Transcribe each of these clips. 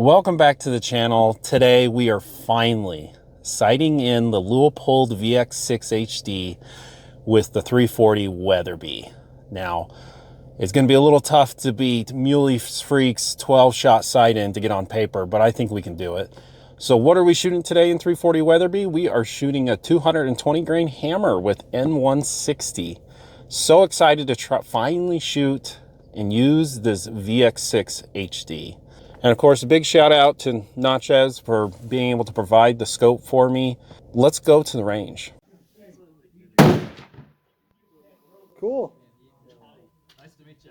Welcome back to the channel. Today we are finally sighting in the Leupold VX-6HD with the 340 Weatherby. Now, it's going to be a little tough to beat Muley Freak's 12-shot sight in to get on paper, but I think we can do it. So what are we shooting today in 340 Weatherby? We are shooting a 220 grain hammer with N160. So excited to finally shoot and use this VX-6HD. And of course, a big shout out to Natchez for being able to provide the scope for me. Let's go to the range. Cool. Nice to meet you.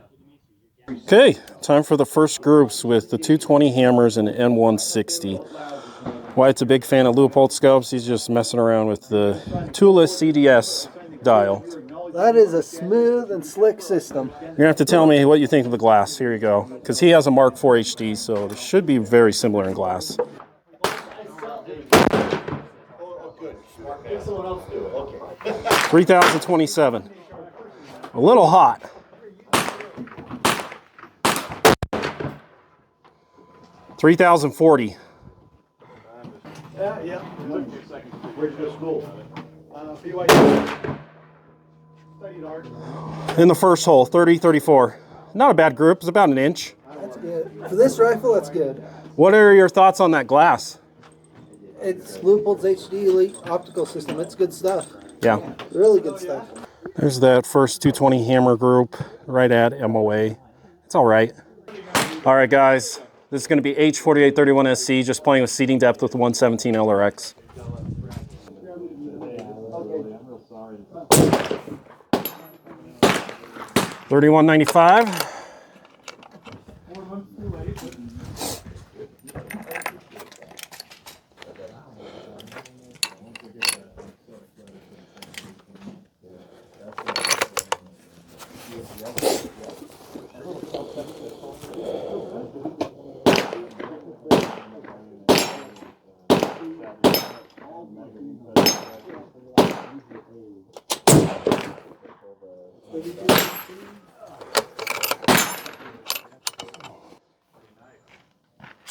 Okay, time for the first groups with the 220 hammers and N160. Wyatt's a big fan of Leupold scopes. He's just messing around with the toolless CDS dial. That is a smooth and slick system. You're gonna have to tell me what you think of the glass. Here you go. Because he has a Mark IV HD, so it should be very similar in glass. 3027. A little hot. $3,040. Yeah. Where'd you go to school? BYU. Studied art. In the first hole, 30-34. Not a bad group. It's about an inch. That's good. For this rifle, that's good. What are your thoughts on that glass? It's Leupold's HD Elite optical system. It's good stuff. Yeah. Really good stuff. There's that first 220 hammer group right at MOA. It's all right. All right, guys. This is going to be H4831SC, just playing with seating depth with 117 LRX. $31.95.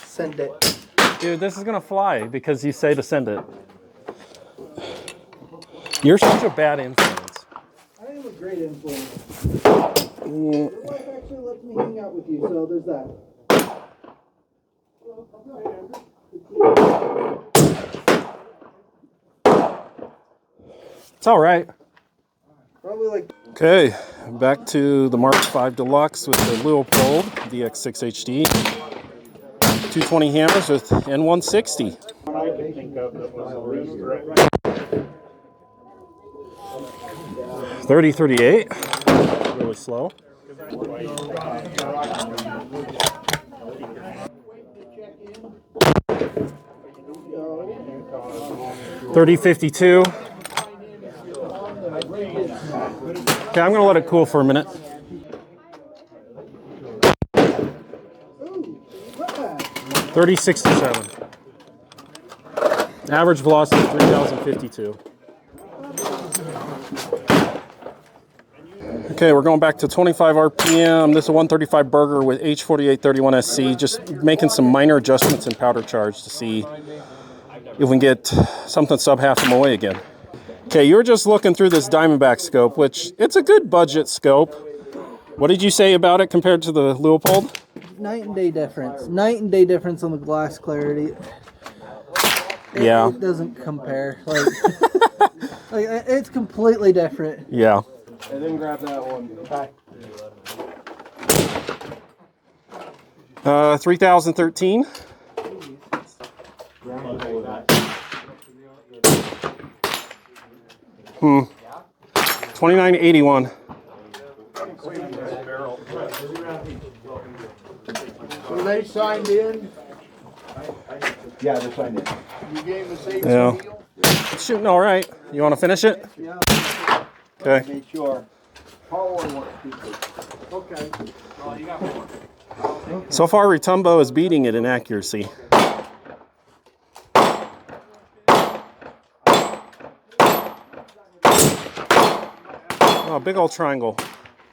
Send it. Dude, this is gonna fly because you say to send it. You're such a bad influence. I am a great influence. Your wife actually lets me hang out with you, so there's that. It's all right. Probably like. Okay, back to the Mark V Deluxe with the Leupold VX-6HD. 220 hammers with N160. 30-38. Really slow. 30-52. Okay, I'm gonna let it cool for a minute. Ooh, not bad. 30-67. Average velocity 3,052. Okay, we're going back to 25 RPM. This is a 135 burger with H4831SC. Just making some minor adjustments in powder charge to see if we can get something sub half MOA again. Okay, you were just looking through this Diamondback scope, which it's a good budget scope. What did you say about it compared to the Leupold? Night and day difference. Night and day difference on the glass clarity. Yeah. It doesn't compare. Like, it's completely different. Yeah. And then grab that one. Bye. 3013. Hmm. 2981. So they signed in? Yeah, they signed in. You gave us eight Yeah. meal? It's shooting all right. You want to finish it? Yeah. Okay. Make sure. Paul only wants people. Okay. So far, Retumbo is beating it in accuracy. Oh, big old triangle.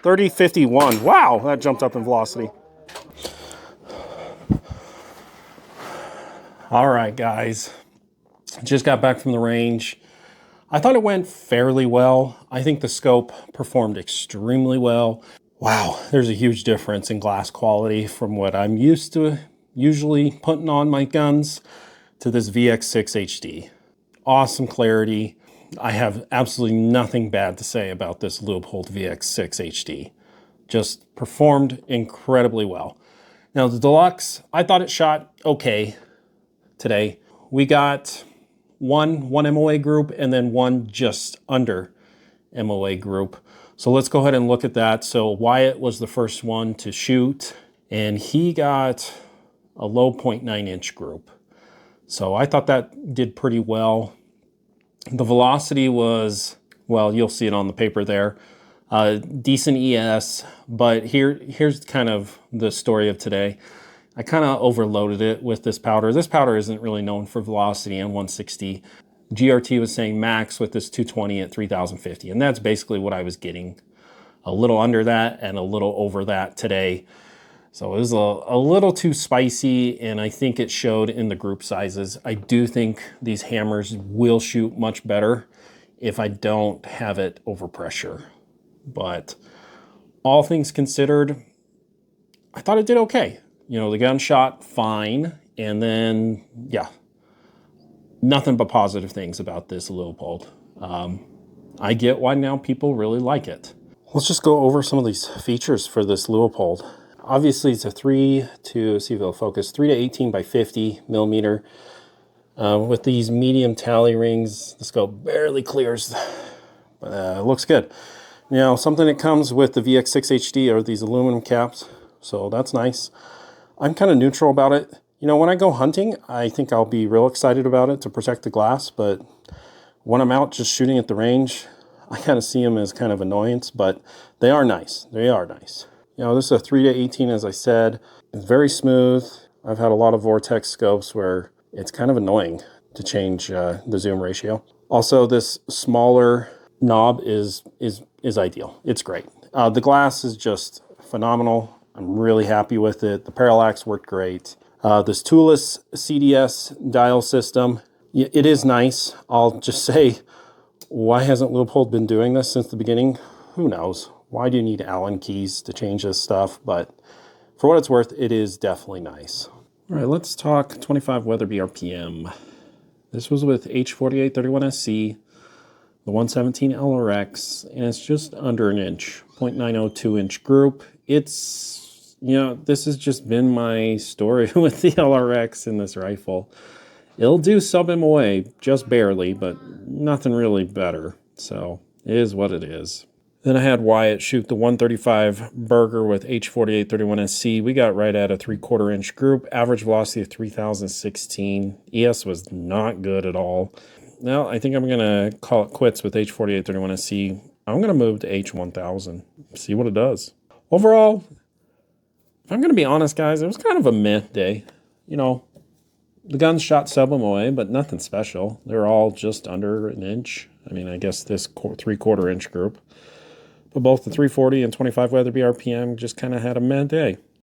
30-51. Wow, that jumped up in velocity. All right, guys, just got back from the range. I thought it went fairly well. I think the scope performed extremely well. Wow, there's a huge difference in glass quality from what I'm used to usually putting on my guns to this VX6HD. Awesome clarity. I have absolutely nothing bad to say about this Leupold VX6HD. Just performed incredibly well. Now the Deluxe, I thought it shot okay today. We got one MOA group and then one just under MOA group. So let's go ahead and look at that. So Wyatt was the first one to shoot, and he got a low 0.9 inch group. So I thought that did pretty well. The velocity was, well, you'll see it on the paper there. Decent ES, but here's kind of the story of today. I kind of overloaded it with this powder. This powder isn't really known for velocity and 160. GRT was saying max with this 220 at 3050, and that's basically what I was getting. A little under that and a little over that today. So it was a little too spicy, and I think it showed in the group sizes. I do think these hammers will shoot much better if I don't have it over pressure. But all things considered, I thought it did okay. You know, the gun shot fine, and then, yeah, nothing but positive things about this Leupold. I get why now people really like it. Let's just go over some of these features for this Leupold. Obviously, it's a 3 to 18 by 50 millimeter. With these medium tally rings, the scope barely clears, but it looks good. Now, something that comes with the VX6HD are these aluminum caps, so that's nice. I'm kind of neutral about it. You know, when I go hunting, I think I'll be real excited about it to protect the glass, but when I'm out just shooting at the range, I kind of see them as kind of annoyance, but they are nice. They are nice. You know, this is a 3 to 18, as I said. It's very smooth. I've had a lot of Vortex scopes where it's kind of annoying to change the zoom ratio. Also, this smaller knob is ideal. It's great. The glass is just phenomenal. I'm really happy with it. The parallax worked great. This toolless CDS dial system, it is nice. I'll just say, why hasn't Leupold been doing this since the beginning? Who knows? Why do you need Allen keys to change this stuff? But for what it's worth, it is definitely nice. All right, let's talk 25 Weatherby RPM. This was with H4831SC, the 117 LRX, and it's just under an inch, 0.902 inch group. It's, you know, this has just been my story with the LRX in this rifle. It'll do sub MOA, just barely, but nothing really better. So it is what it is. Then I had Wyatt shoot the 135 Burger with H4831SC. We got right at a 3/4 inch group, average velocity of 3016. ES was not good at all. Now I think I'm gonna call it quits with H4831SC. I'm gonna move to H1000, see what it does. Overall, if I'm gonna be honest, guys, it was kind of a meh day. You know, the guns shot sub MOA, but nothing special. They're all just under an inch. I mean, I guess this 3/4 inch group. But both the 340 and 25 Weatherby RPM just kind of had a meh day.